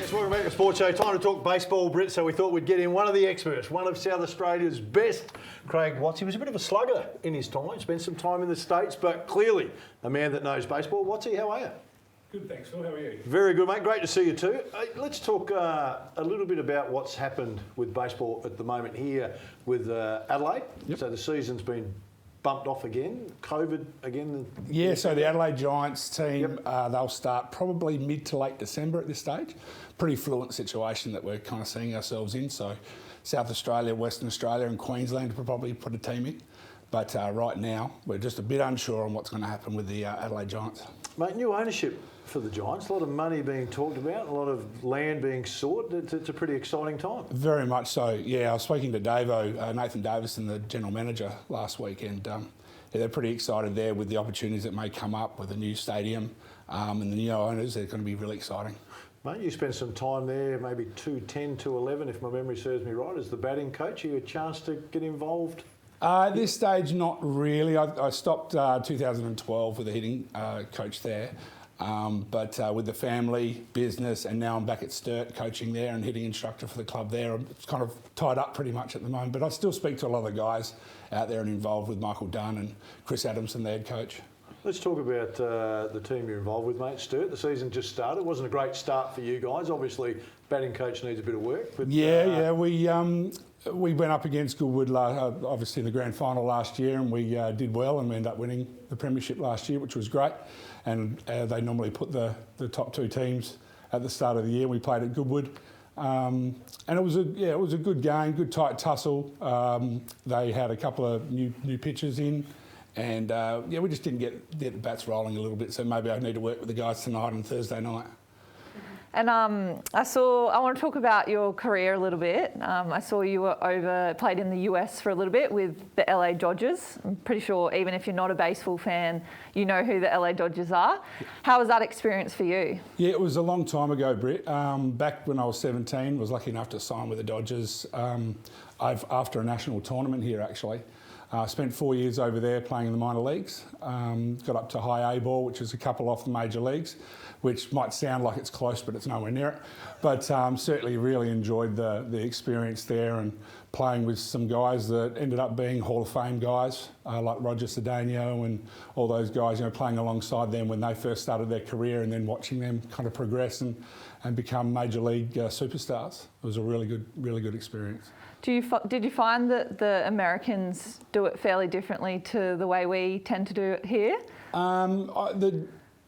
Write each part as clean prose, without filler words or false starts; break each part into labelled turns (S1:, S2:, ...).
S1: gents, welcome back to Sports Show. Time to talk baseball, Brit, so we thought we'd get in one of the experts, one of South Australia's best, Craig Watts. He was a bit of a slugger in his time, spent some time in the States, but clearly a man that knows baseball. Watsy, how are you?
S2: Good, thanks, Phil. How are you?
S1: Very good, mate. Great to see you too. Let's talk a little bit about what's happened with baseball at the moment here with Adelaide. Yep. So the season's been bumped off again, COVID again?
S2: Yeah, so the Adelaide Giants team, they'll start probably mid to late December at this stage. Pretty fluent situation that we're kind of seeing ourselves in. So South Australia, Western Australia and Queensland will probably put a team in. But right now, we're just a bit unsure on what's going to happen with the Adelaide Giants.
S1: Mate, new ownership for the Giants, a lot of money being talked about, a lot of land being sought. It's a pretty exciting time.
S2: Very much so, yeah. I was speaking to Nathan Davison, the general manager, last week, and they're pretty excited there with the opportunities that may come up with the new stadium and the new owners. They're going to be really exciting.
S1: Mate, you spent some time there, maybe 2010, 2011, if my memory serves me right, as the batting coach. You had a chance to get involved?
S2: At this stage, not really. I stopped 2012 with the hitting coach there. But with the family business, and now I'm back at Sturt coaching there and hitting instructor for the club there. It's kind of tied up pretty much at the moment, but I still speak to a lot of the guys out there and involved with Michael Dunn and Chris Adamson, the head coach.
S1: Let's talk about the team you're involved with, mate. Sturt, the season just started. It wasn't a great start for you guys. Obviously, batting coach needs a bit of work. But, we went up against Goodwood, obviously in the grand final last year, and we did well, and we ended up winning the premiership last year, which was great. And they normally put the top two teams at the start of the year. We played at Goodwood, and it was a good game, good tight tussle. They had a couple of new pitchers in, and we just didn't get the bats rolling a little bit. So maybe I need to work with the guys tonight and Thursday night.
S3: And I want to talk about your career a little bit. I saw you were played in the US for a little bit with the LA Dodgers. I'm pretty sure even if you're not a baseball fan, you know who the LA Dodgers are. How was that experience for you? Yeah,
S2: it was a long time ago, Britt. Back when I was 17, was lucky enough to sign with the Dodgers after a national tournament here, actually. I spent 4 years over there playing in the minor leagues. Got up to high A ball, which is a couple off the major leagues, which might sound like it's close, but it's nowhere near it. But certainly really enjoyed the experience there and playing with some guys that ended up being Hall of Fame guys, like Roger Cedeno and all those guys, playing alongside them when they first started their career, and then watching them kind of progress and become major league superstars. It was a really good experience.
S3: Did you find that the Americans do it fairly differently to the way we tend to do it here?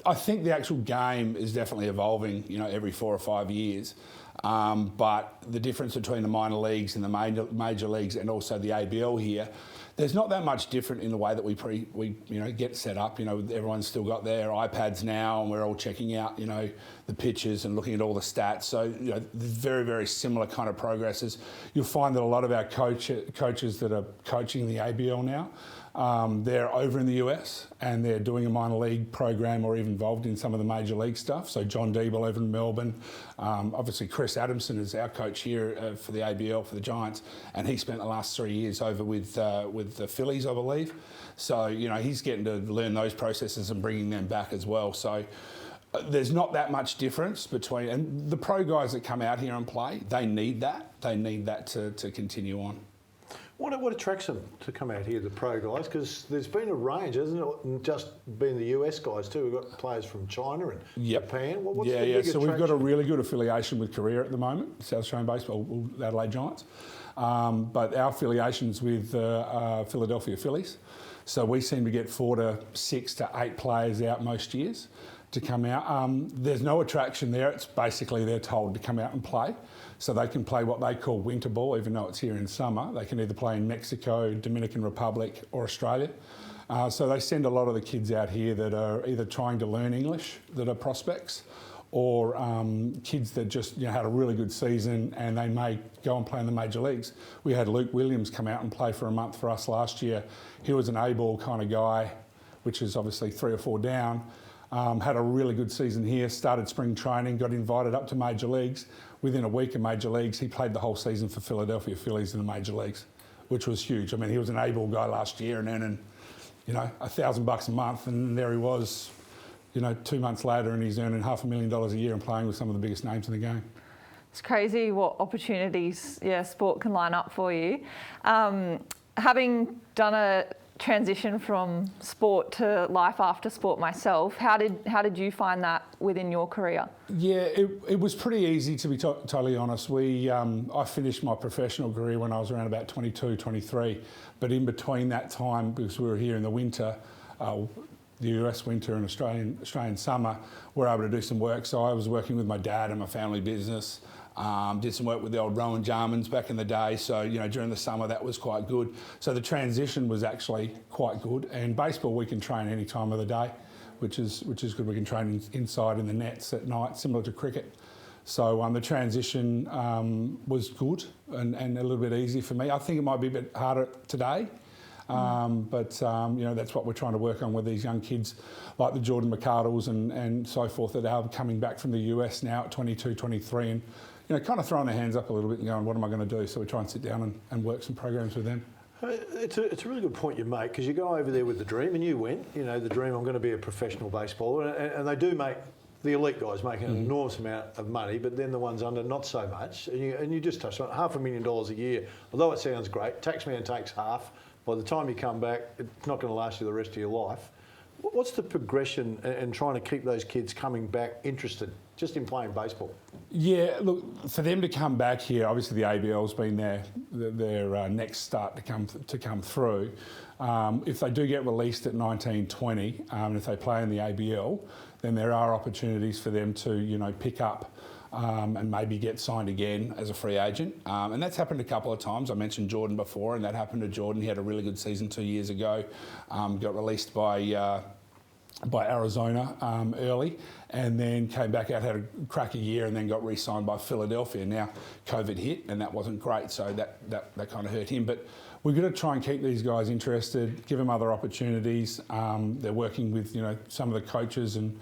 S2: I think the actual game is definitely evolving, every 4 or 5 years. But the difference between the minor leagues and the major leagues, and also the ABL here, there's not that much different in the way that we get set up. Everyone's still got their iPads now, and we're all checking out, the pitches and looking at all the stats. So, very, very similar kind of progresses. You'll find that a lot of our coaches that are coaching the ABL now, they're over in the US and they're doing a minor league program or even involved in some of the major league stuff. So John Deeble over in Melbourne, obviously Chris Adamson is our coach here for the ABL for the Giants, and he spent the last 3 years over with the Phillies, I believe. So he's getting to learn those processes and bringing them back as well. So there's not that much difference between, and the pro guys that come out here and play, they need that. They need that to continue on.
S1: What attracts them to come out here, the pro guys? Because there's been a range, hasn't it? And just been the US guys too. We've got players from China and Japan. What's the big attraction?
S2: So we've got a really good affiliation with Korea at the moment, South Australian Baseball, the Adelaide Giants. But our affiliation's with Philadelphia Phillies. So we seem to get 4 to 6 to 8 players out most years to come out. There's no attraction there. It's basically they're told to come out and play. So they can play what they call winter ball, even though it's here in summer. They can either play in Mexico, Dominican Republic or Australia. So they send a lot of the kids out here that are either trying to learn English, that are prospects, or kids that just had a really good season and they may go and play in the major leagues. We had Luke Williams come out and play for a month for us last year. He was an A-ball kind of guy, which is obviously 3 or 4 down. Had a really good season here, started spring training, got invited up to major leagues. Within a week of major leagues, he played the whole season for Philadelphia Phillies in the major leagues, which was huge. I mean, he was an A-ball guy last year and earning, $1,000 a month, and there he was, 2 months later, and he's earning $500,000 a year and playing with some of the biggest names in the game.
S3: It's crazy what opportunities, sport can line up for you. Having done a transition from sport to life after sport myself, how did you find that within your career?
S2: Yeah, it was pretty easy, to be totally honest. I finished my professional career when I was around about 22, 23, but in between that time, because we were here in the winter, the US winter and Australian summer, we're able to do some work. So I was working with my dad and my family business. Did some work with the old Rowan Jarmans back in the day. So, during the summer, that was quite good. So the transition was actually quite good. And baseball, we can train any time of the day, which is good. We can train inside in the nets at night, similar to cricket. So the transition was good and a little bit easy for me. I think it might be a bit harder today. But that's what we're trying to work on with these young kids like the Jordan McArdles and so forth that are coming back from the US now at 22, 23 and kind of throwing their hands up a little bit and going, what am I going to do? So we try and sit down and work some programs with them.
S1: It's a really good point you make, because you go over there with the dream, and you went, the dream, I'm going to be a professional baseballer, and they do make, the elite guys make an enormous amount of money, but then the ones under, not so much. And you just touched on it, $500,000 a year, although it sounds great, taxman takes half. By the time you come back, it's not going to last you the rest of your life. What's the progression in trying to keep those kids coming back interested just in playing baseball? Yeah,
S2: look, for them to come back here, obviously the ABL's been their next start to come through. If they do get released at 19, 20, and if they play in the ABL, then there are opportunities for them to, pick up and maybe get signed again as a free agent. And that's happened a couple of times. I mentioned Jordan before, and that happened to Jordan. He had a really good season 2 years ago, got released by Arizona early, and then came back out, had a crack a year, and then got re-signed by Philadelphia. Now, COVID hit, and that wasn't great, so that kind of hurt him. But we've got to try and keep these guys interested, give them other opportunities. They're working with, some of the coaches and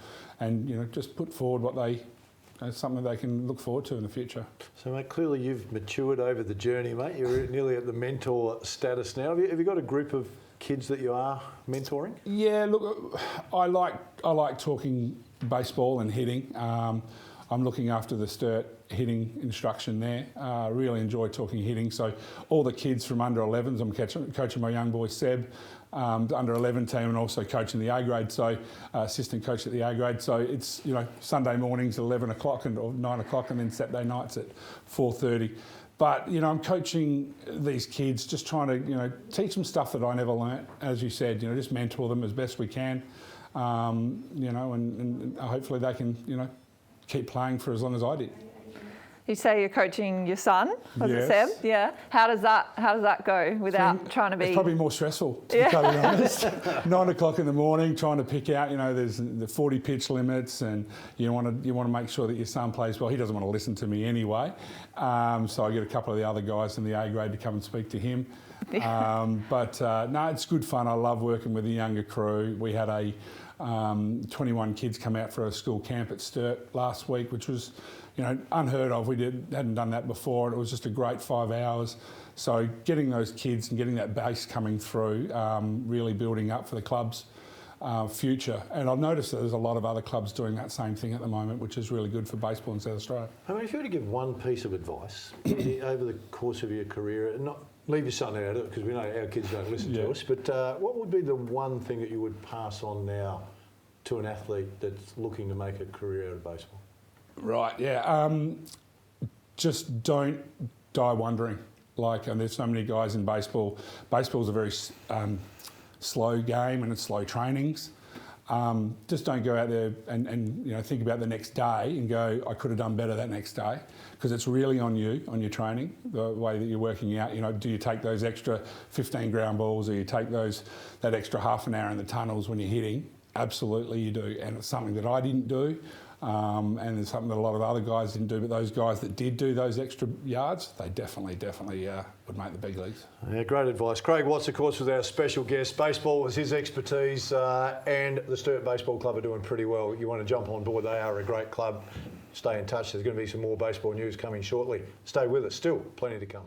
S2: just put forward what they... It's something they can look forward to in the future.
S1: So, mate, clearly you've matured over the journey, mate. You're nearly at the mentor status now. Have you got a group of kids that you are mentoring?
S2: Yeah, look, I like talking baseball and hitting. I'm looking after the Sturt hitting instruction there. Really enjoy talking hitting. So all the kids from under 11s, I'm coaching my young boy Seb, the under 11 team, and also coaching the A grade. So assistant coach at the A grade. So it's Sunday mornings at 11 o'clock or 9 o'clock, and then Saturday nights at 4:30. But I'm coaching these kids, just trying to teach them stuff that I never learnt. As you said, just mentor them as best we can. And hopefully they can keep playing for as long as I did.
S3: You say you're coaching your son, was it
S2: Yes.
S3: Seb? Yeah. How does that go without trying to be?
S2: It's probably more stressful, to be totally honest. 9 o'clock in the morning, trying to pick out. There's the 40 pitch limits, and you want to make sure that your son plays well. He doesn't want to listen to me anyway, so I get a couple of the other guys in the A grade to come and speak to him. But it's good fun. I love working with the younger crew. We had 21 kids come out for a school camp at Sturt last week, which was unheard of. We hadn't done that before, and it was just a great 5 hours. So getting those kids and getting that base coming through, really building up for the club's future. And I've noticed that there's a lot of other clubs doing that same thing at the moment, which is really good for baseball in South Australia.
S1: I mean, if you were to give one piece of advice over the course of your career, and not leave your son out of it, because we know our kids don't listen to us, but what would be the one thing that you would pass on now to an athlete that's looking to make a career out of baseball?
S2: Right, yeah. Just don't die wondering. And there's so many guys in baseball. Baseball's a very slow game, and it's slow trainings. Just don't go out there and think about the next day and go, I could have done better that next day, because it's really on you, on your training, the way that you're working out. Do you take those extra 15 ground balls, or you take that extra half an hour in the tunnels when you're hitting? Absolutely you do, and it's something that I didn't do, and it's something that a lot of other guys didn't do, but those guys that did do those extra yards, they definitely would make the big leagues.
S1: Yeah, great advice. Craig Watts, of course, was our special guest. Baseball was his expertise, and the Sturt Baseball Club are doing pretty well. You want to jump on board, they are a great club. Stay in touch, there's going to be some more baseball news coming shortly. Stay with us, still plenty to come.